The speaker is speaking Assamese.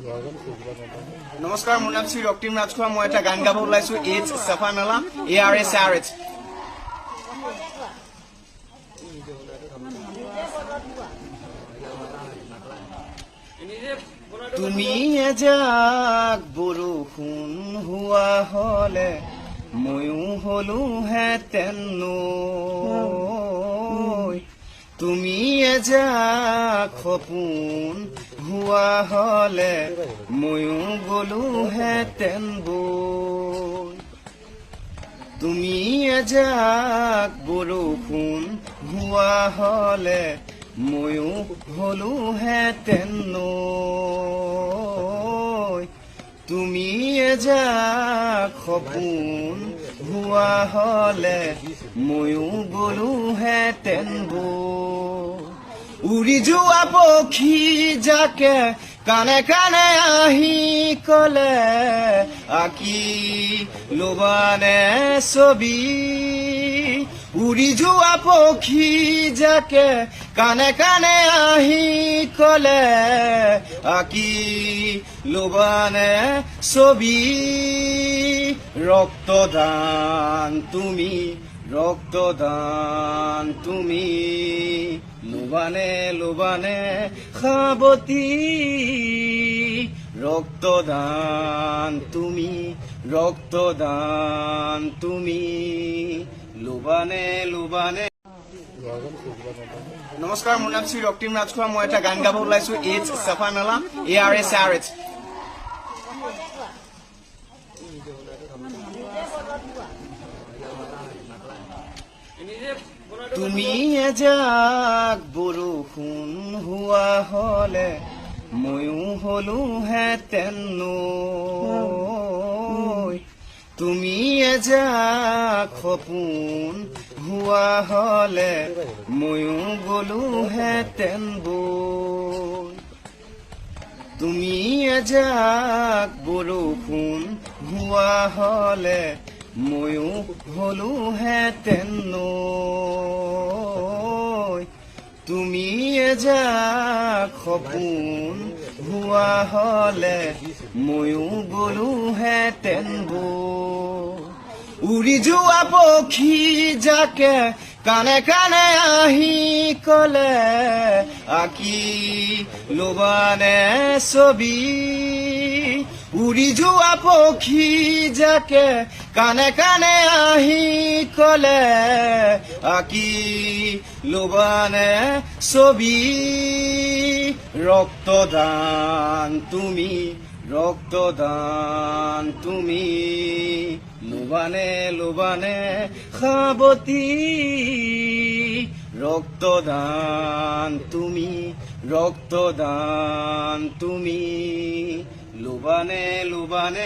নমস্কাৰ, মোৰ নাম শ্ৰী ৰক্তিম ৰাজখোৱা। মই এটা গান গাব ওলাইছো, এইচ চাফা নালা ARS। তুমি এজাক বৰষুণ হোৱা হলে ময়ো হলোহেঁতেন নৈ। তুমি এজাক সপোন হোৱা হলে ময়ো গলোহেঁতেন বৈ। তুমি এজাক বৰষুণ হোৱা হলে ময়ো হলোহেঁতেন নৈ। তুমি এজাক সপোন হোৱা হলে ময়ো গলোহেঁতেন বৈ। উৰি যোৱা পক্ষী যাকে কানে কানে আহি কলে আঁকি লবানে ছবি। উৰি যোৱা পক্ষী যাকে কানে কানে আহি কলে আঁকি লবানে ছবি। ৰক্তদান তুমি, ৰক্তদান তুমি, লবানে লবানে সাৱতী। ৰক্তদান তুমি, ৰক্তদান তুমি, লবানে লবানে। নমস্কাৰ, মোৰ নাম শ্ৰী ৰক্তিম ৰাজখোৱা। মই এটা গান গাব ওলাইছো, এইচ চাফা নালা ARS। তুমি এজাক বৰষুণ হোৱা হলে ময়ো হলোহেঁতেন নৈ। তুমি এজাক সপোন হোৱা হলে ময়ো গলোহেঁতেন বৈ। তুমি এজাক বৰষুণ হোৱা হলে ময়ো হলোহেঁতেন নৈ। তুমি এজাক সপোন হোৱা হলে ময়ো গলোহেঁতেন বৈ। উৰি যোৱা পক্ষী যাকে কানে কানে আহি কলে আঁকি লবানে ছবি। উৰি যোৱা পক্ষী যাকে কানে কানে আহি কলে আঁকি লবানে ছবি। ৰক্তদান তুমি, ৰক্তদান তুমি, লবানে লবানে সাৱতী। ৰক্তদান তুমি, ৰক্তদান তুমি, লবানে লবানে।